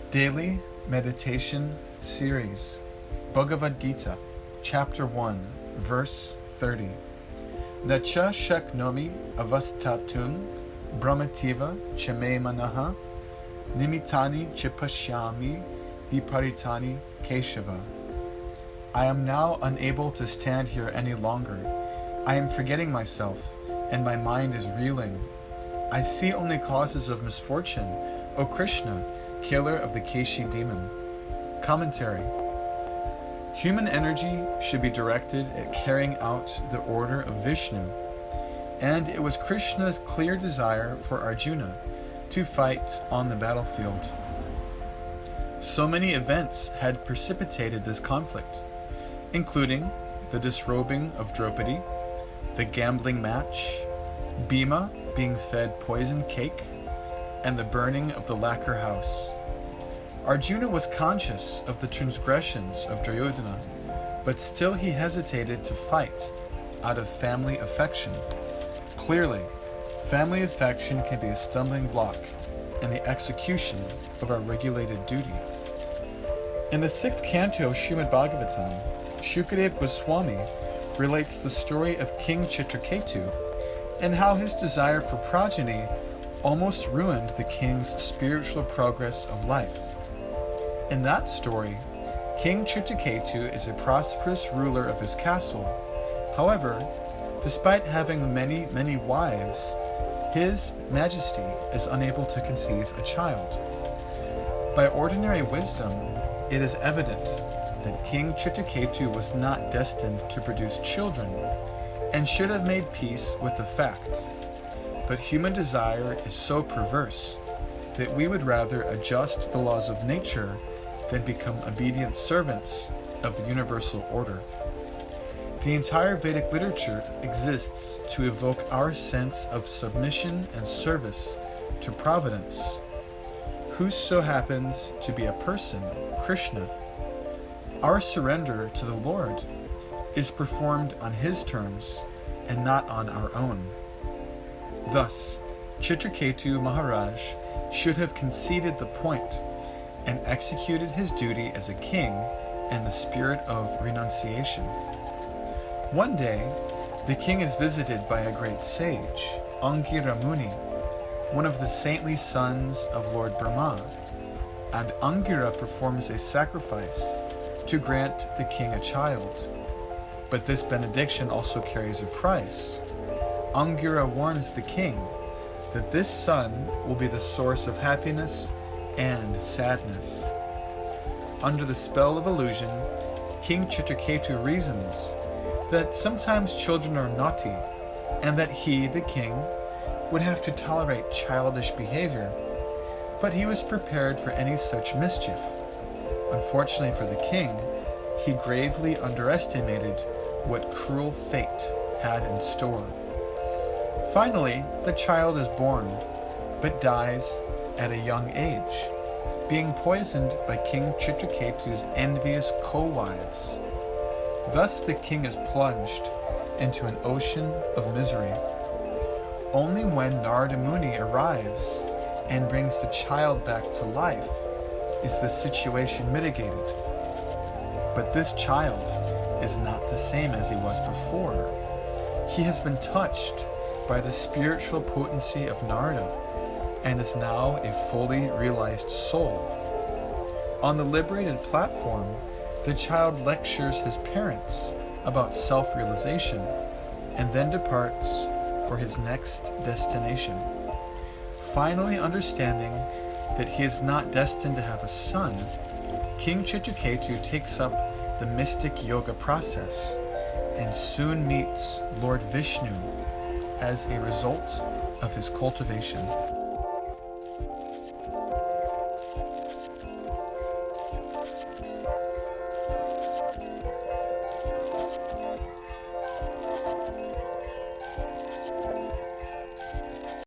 Daily Meditation Series, Bhagavad Gita, Chapter 1, Verse 30. Nacha shaknomi avastatun brahmativa chame manaha nimitani chipashyami viparitani keshava. I am now unable to stand here any longer. I am forgetting myself, and my mind is reeling. I see only causes of misfortune, O Krishna, killer of the Keshi demon. Commentary. Human energy should be directed at carrying out the order of Vishnu, and it was Krishna's clear desire for Arjuna to fight on the battlefield. So many events had precipitated this conflict, including the disrobing of Draupadi, the gambling match, Bhima being fed poisoned cake, and the burning of the lacquer house. Arjuna was conscious of the transgressions of Duryodhana, but still he hesitated to fight out of family affection. Clearly, family affection can be a stumbling block in the execution of our regulated duty. In the 6th canto of Srimad Bhagavatam, Shukadev Goswami relates the story of King Chitraketu and how his desire for progeny almost ruined the king's spiritual progress of life. In that story, King Chitraketu is a prosperous ruler of his castle. However, despite having many wives, his majesty is unable to conceive a child. By ordinary wisdom, it is evident that King Chitraketu was not destined to produce children and should have made peace with the fact. But human desire is so perverse that we would rather adjust the laws of nature than become obedient servants of the universal order. The entire Vedic literature exists to evoke our sense of submission and service to providence. Whoso happens to be a person, Krishna, our surrender to the Lord is performed on his terms and not on our own. Thus, Chitraketu Maharaj should have conceded the point and executed his duty as a king in the spirit of renunciation. One day, the king is visited by a great sage, Angira Muni, one of the saintly sons of Lord Brahma, and Angira performs a sacrifice to grant the king a child. But this benediction also carries a price. Angira warns the king that this son will be the source of happiness and sadness. Under the spell of illusion, King Chitraketu reasons that sometimes children are naughty, and that he, the king, would have to tolerate childish behavior, but he was prepared for any such mischief. Unfortunately for the king, he gravely underestimated what cruel fate had in store. Finally, the child is born, but dies at a young age, being poisoned by King Chitraketu's envious co-wives. Thus the king is plunged into an ocean of misery. Only when Narada Muni arrives and brings the child back to life is the situation mitigated. But this child is not the same as he was before. He has been touched by the spiritual potency of Narada and is now a fully realized soul. On the liberated platform, the child lectures his parents about self-realization and then departs for his next destination. Finally understanding that he is not destined to have a son, King Chitraketu takes up the mystic yoga process and soon meets Lord Vishnu as a result of his cultivation.